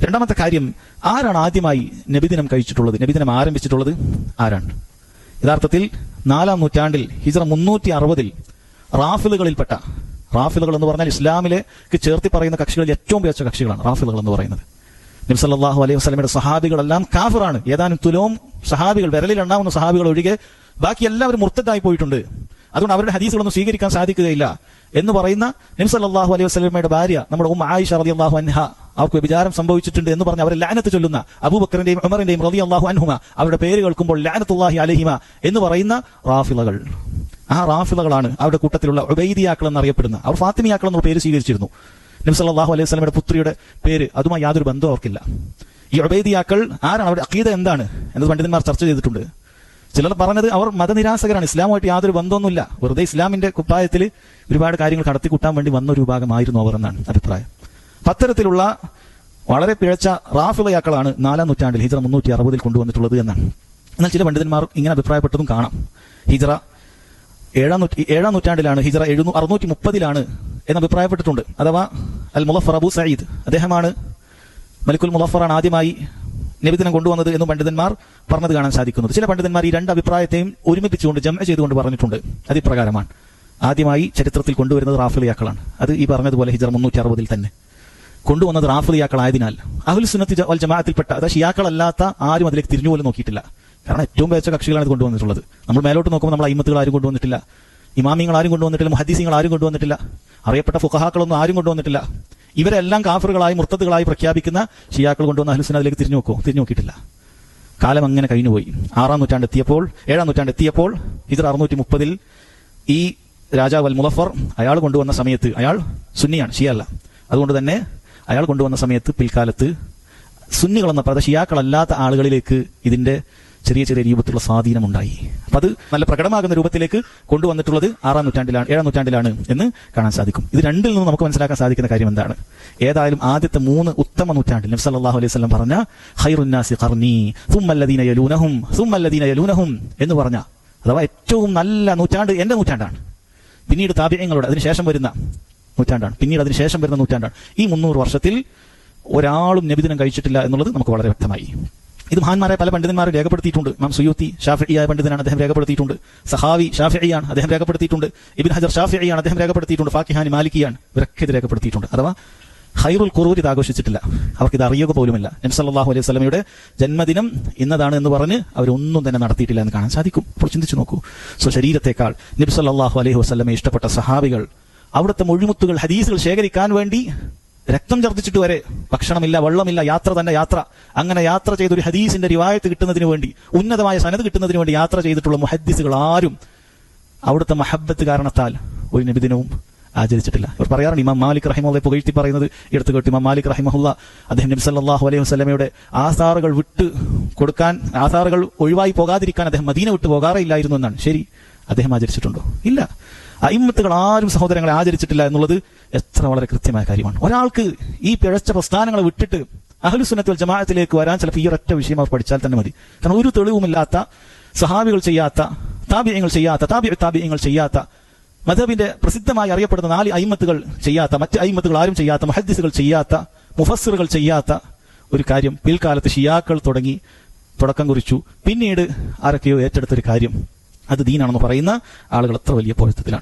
രണ്ടാമത്തെ കാര്യം, ആരാണ് ആദ്യമായി നബിദിനം കഴിച്ചിട്ടുള്ളത്, നബിദിനം ആരംഭിച്ചിട്ടുള്ളത് ആരാണ്? യഥാർത്ഥത്തിൽ 4-ാം നൂറ്റാണ്ടിൽ ഹിജ്റ 360 റാഫിളുകളിൽപ്പെട്ട, റാഫിളുകൾ എന്ന് പറഞ്ഞാൽ ഇസ്ലാമിലേക്ക് ചേർത്തി പറയുന്ന കക്ഷികളിൽ ഏറ്റവും മികച്ച കക്ഷികളാണ് റാഫിളുകൾ എന്ന് പറയുന്നത്. നബി സല്ലല്ലാഹു അലൈഹി വസല്ലമയുടെ സഹാബികളെല്ലാം കാഫിറാണ്. ഏതാനും തുലോം സഹാബികൾ, വിരലിൽ എണ്ണാവുന്ന സഹാബികൾ ഒഴികെ ബാക്കി എല്ലാവരും മുർത്തദ്ദായി പോയിട്ടുണ്ട്. അതുകൊണ്ട് അവരുടെ ഹദീസുകളൊന്നും സ്വീകരിക്കാൻ സാധിക്കുകയില്ല എന്ന് പറയുന്ന നബി സല്ലല്ലാഹു അലൈഹി വസല്ലമയുടെ ഭാര്യ നമ്മുടെ ആയിഷ റളിയല്ലാഹു അൻഹ, അവർക്ക് വ്യഭിചാരം സംഭവിച്ചിട്ടുണ്ട് എന്ന് പറഞ്ഞ് അവരെ ലഅനത്ത് ചൊല്ലുന്ന അബൂബക്കറിന്റെയും ഉമറിന്റെയും റളിയല്ലാഹു അൻഹുമ, അവരുടെ പേര് കേൾക്കുമ്പോൾ ലഅനത്തുല്ലാഹി അലൈഹിമ എന്ന് പറയുന്ന റാഫിളകൾ. ആ റാഫിളകളാണ് അവരുടെ കൂട്ടത്തിലുള്ള ഉബൈദിയാക്കൾ എന്നറിയപ്പെടുന്ന, അവർ ഫാത്തിമിയാക്കൾ എന്ന പേര് സ്വീകരിച്ചിരുന്നു. നബി സല്ലല്ലാഹു അലൈഹി വസല്ലമയുടെ പുത്രിയുടെ പേര്, അതുമായി യാതൊരു ബന്ധവും അവർക്കില്ല. ഈ ഉബൈദിയാക്കൾ ആരാണ്, അവരുടെ അഖീദ എന്താണ് എന്നത് പണ്ഡിതന്മാർ ചർച്ച ചെയ്തിട്ടുണ്ട്. ചിലർ പറഞ്ഞത് അവർ മതനിരാസകരാണ്, ഇസ്ലാമുമായിട്ട് യാതൊരു ബന്ധമൊന്നുമില്ല, വെറുതെ ഇസ്ലാമിന്റെ കുപ്പായത്തിൽ ഒരുപാട് കാര്യങ്ങൾ കടത്തിക്കൂട്ടാൻ വേണ്ടി വന്ന ഒരു വിഭാഗമായിരുന്നു അവർ എന്നാണ് അഭിപ്രായം. അത്തരത്തിലുള്ള വളരെ പിഴച്ച റാഫിളയാക്കളാണ് 4-ാം നൂറ്റാണ്ടിൽ ഹിജ്റ 360 കൊണ്ടുവന്നിട്ടുള്ളത് എന്നാണ്. എന്നാൽ ചില പണ്ഡിതന്മാർ ഇങ്ങനെ അഭിപ്രായപ്പെട്ടതും കാണാം. ഹിജ്റ 7-ാം നൂറ്റാണ്ടിലാണ്, ഹിജ്റ 630 എന്ന് അഭിപ്രായപ്പെട്ടിട്ടുണ്ട്. അഥവാ അൽ മുളഫർ അബൂ സഈദ്, അദ്ദേഹമാണ് മലിക്കുൽ മുളഫറാണ് ആദ്യമായി നബിദിനം കൊണ്ടുവന്നത് എന്നും പണ്ഡിതന്മാർ പറഞ്ഞത് കാണാൻ സാധിക്കുന്നത്. ചില പണ്ഡിതന്മാർ ഈ രണ്ട് അഭിപ്രായത്തെയും ഒരുമിപ്പിച്ചുകൊണ്ട് ജംഅ ചെയ്തുകൊണ്ട് പറഞ്ഞിട്ടുണ്ട്. അതിപ്രകാരമാണ് ആദ്യമായി ചരിത്രത്തിൽ കൊണ്ടുവരുന്നത് റാഫിളിയാക്കളാണ്. അത് ഈ പറഞ്ഞതുപോലെ ഹിജ്റ 360 തന്നെ കൊണ്ടുവന്നത് റാഫിളിയാക്കളായതിനാൽ അഹ്ലുൽ സുന്നത്തി വൽ ജമാഅത്തിൽപ്പെട്ട, അതായത് ഷിയാക്കളല്ലാത്ത ആരും അതിലേക്ക് തിരിഞ്ഞുപോലും നോക്കിയിട്ടില്ല. കാരണം ഏറ്റവും മികച്ച കക്ഷികളാണ് ഇത് കൊണ്ടുവന്നിട്ടുള്ളത്. നമ്മൾ മേലോട്ട് നോക്കുമ്പോൾ നമ്മൾ അയിമത്തുകൾ ആരും കൊണ്ടുവന്നിട്ടില്ല, ഇമാമിങ്ങൾ ആരും കൊണ്ടുവന്നിട്ടില്ല, മുഹദ്ദിസീങ്ങൾ ആരും കൊണ്ടുവന്നിട്ടില്ല, അറിയപ്പെട്ട ഫുഖഹാക്കളൊന്നും ആരും കൊണ്ടുവന്നിട്ടില്ല. ഇവരെല്ലാം കാഫറുകളായി മുർത്തദുകളായി പ്രഖ്യാപിക്കുന്ന ഷിയാക്കൾ കൊണ്ടുവന്ന അഹ്ലുസുന്ന അതിലേക്ക് തിരിഞ്ഞു നോക്കിയിട്ടില്ല. കാലം അങ്ങനെ കഴിഞ്ഞുപോയി. 7-ാം നൂറ്റാണ്ട് എത്തിയപ്പോൾ ഹിജ്റ 630 ഈ രാജാവ് അൽ മുളഫർ അയാൾ കൊണ്ടുവന്ന സമയത്ത്, അയാൾ സുന്നിയാണ്, ഷിയ അല്ല. അതുകൊണ്ട് തന്നെ അയാൾ കൊണ്ടുവന്ന സമയത്ത് പിൽക്കാലത്ത് സുന്നികളെന്ന പദ ഷിയാക്കളല്ലാത്ത ആളുകളിലേക്ക് ഇതിന്റെ ചെറിയ ചെറിയ രൂപത്തിലുള്ള സ്വാധീനമുണ്ടായി. അപ്പൊ അത് നല്ല പ്രകടമാകുന്ന രൂപത്തിലേക്ക് കൊണ്ടുവന്നിട്ടുള്ളത് 7-ാം നൂറ്റാണ്ടിലാണ് എന്ന് കാണാൻ സാധിക്കും. ഇത് രണ്ടിൽ നിന്നും നമുക്ക് മനസ്സിലാക്കാൻ സാധിക്കുന്ന കാര്യം എന്താണ്? ഏതായാലും ആദ്യത്തെ 3 ഉത്തമ നൂറ്റാണ്ടിൽ നബി സല്ലല്ലാഹു അലൈഹി വസല്ലം പറഞ്ഞ ഖൈറുന്നാസി ഖർനി സുമ്മല്ലദീന യലൂനഹും എന്ന് പറഞ്ഞ, അഥവാ ഏറ്റവും നല്ല നൂറ്റാണ്ട് എന്റെ നൂറ്റാണ്ടാണ്. പിന്നീട് താബിഈങ്ങളുടെ അതിനുശേഷം വരുന്ന നൂറ്റാണ്ടാണ്. ഈ 300 വർഷത്തിൽ ഒരാളും നബിദിനം കഴിച്ചിട്ടില്ല എന്നുള്ളത് നമുക്ക് വളരെ വ്യക്തമായി. ഇത് മഹാന്മാരായ പല പണ്ഡിതന്മാരും രേഖപ്പെടുത്തിയിട്ടുണ്ട്. ഇമാം സുയൂത്തി ഷാഫിഈയായ പണ്ഡിതനാണ്, അദ്ദേഹം രേഖപ്പെടുത്തിയിട്ടുണ്ട്. സഹാവി ഷാഫിഈയാണ്, അദ്ദേഹം രേഖപ്പെടുത്തിയിട്ടുണ്ട്. ഇബ്നു ഹജർ ഷാഫിഈയാണ്, അദ്ദേഹം രേഖപ്പെടുത്തിയിട്ടുണ്ട്. ഫാക്കിഹാനി മാലിക്കിയാണ്, ഇവരൊക്കെ ഇത് രേഖപ്പെടുത്തിയിട്ടുണ്ട്. അഥവാ ഖൈറുൽ ഖുറൂൻ ഇത് ആഘോഷിച്ചിട്ടില്ല, അവർക്ക് ഇത് അറിയുക പോലുമില്ല. നബി സല്ലല്ലാഹു അലൈഹി വസല്ലമയുടെ ജന്മദിനം ഇന്നതാണ് എന്ന് പറഞ്ഞ് അവരൊന്നും തന്നെ നടത്തിയിട്ടില്ല എന്ന് കാണാൻ സാധിക്കും. അപ്പോൾ ചിന്തിച്ചു നോക്കൂ, സ്വശരീരത്തെക്കാൾ നബി സല്ലല്ലാഹു അലൈഹി വസല്ലമയെ ഇഷ്ടപ്പെട്ട സഹാബികൾ അവിടുത്തെ മൊഴിമുത്തുകൾ, ഹദീസുകൾ ശേഖരിക്കാൻ വേണ്ടി രക്തം ഛർദ്ദിച്ചിട്ട് വരെ, ഭക്ഷണമില്ല, വെള്ളമില്ല, യാത്ര, അങ്ങനെ യാത്ര ചെയ്തൊരു ഹദീസിന്റെ റിവായത്ത് കിട്ടുന്നതിന് വേണ്ടി, ഉന്നതമായ സനദ് കിട്ടുന്നതിന് വേണ്ടി യാത്ര ചെയ്തിട്ടുള്ള മുഹദ്ദിസുകൾ ആരും അവിടുത്തെ മഹബ്ബത്ത് കാരണത്താൽ ഒരു നബിദിനവും ആചരിച്ചിട്ടില്ല. ഇവർ പറയാറുണ്ട്, ഇമാം മാലിക് റഹിമഹുള്ളയെ പുകഴ്ത്തി പറയുന്നത് എടുത്തു കേട്ട്, ഇമാം മാലിക് റഹിമഹുള്ള അദ്ദേഹം നബി സല്ലല്ലാഹു അലൈഹി വസല്ലമയുടെ ആസാറുകൾ വിട്ട് കൊടുക്കാൻ, ആസാറുകൾ ഒഴിവായി പോകാതിരിക്കാൻ അദ്ദേഹം മദീന വിട്ട് പോകാറില്ലായിരുന്നു എന്നാണ്. ശരി, അദ്ദേഹം ആചരിച്ചിട്ടുണ്ടോ? ഇല്ല. അയിമ്മത്തുകൾ ആരും സഹോദരങ്ങളെ ആചരിച്ചിട്ടില്ല എന്നുള്ളത് എത്ര വളരെ കൃത്യമായ കാര്യമാണ്. ഒരാൾക്ക് ഈ പിഴച്ച പ്രസ്ഥാനങ്ങളെ വിട്ടിട്ട് അഹ്ലുസ് സുന്നത്ത് വൽ ജമാഅത്തിലേക്ക് വരാൻ ചിലപ്പോൾ ഈ ഒരൊറ്റ വിഷയം അവർ പഠിച്ചാൽ തന്നെ മതി. കാരണം ഒരു തെളിവുമില്ലാത്ത, സഹാബികൾ ചെയ്യാത്ത, താബിഈങ്ങൾ ചെയ്യാത്ത, മദ്ഹബിന്റെ പ്രസിദ്ധമായി അറിയപ്പെടുന്ന 4 അയിമ്മത്തുകൾ ചെയ്യാത്ത, മറ്റ് അയിമ്മത്തുകൾ ആരും ചെയ്യാത്ത, മുഹദ്ദിസുകൾ ചെയ്യാത്ത, മുഫസ്സിറുകൾ ചെയ്യാത്ത ഒരു കാര്യം പിൽക്കാലത്ത് ഷിയാക്കൾ തുടക്കം കുറിച്ചു. പിന്നീട് ആരൊക്കെയോ ഏറ്റെടുത്തൊരു കാര്യം, അത് ദീനാണെന്ന് പറയുന്ന ആളുകൾ എത്ര വലിയ പൊരുത്തത്തിലാണ്.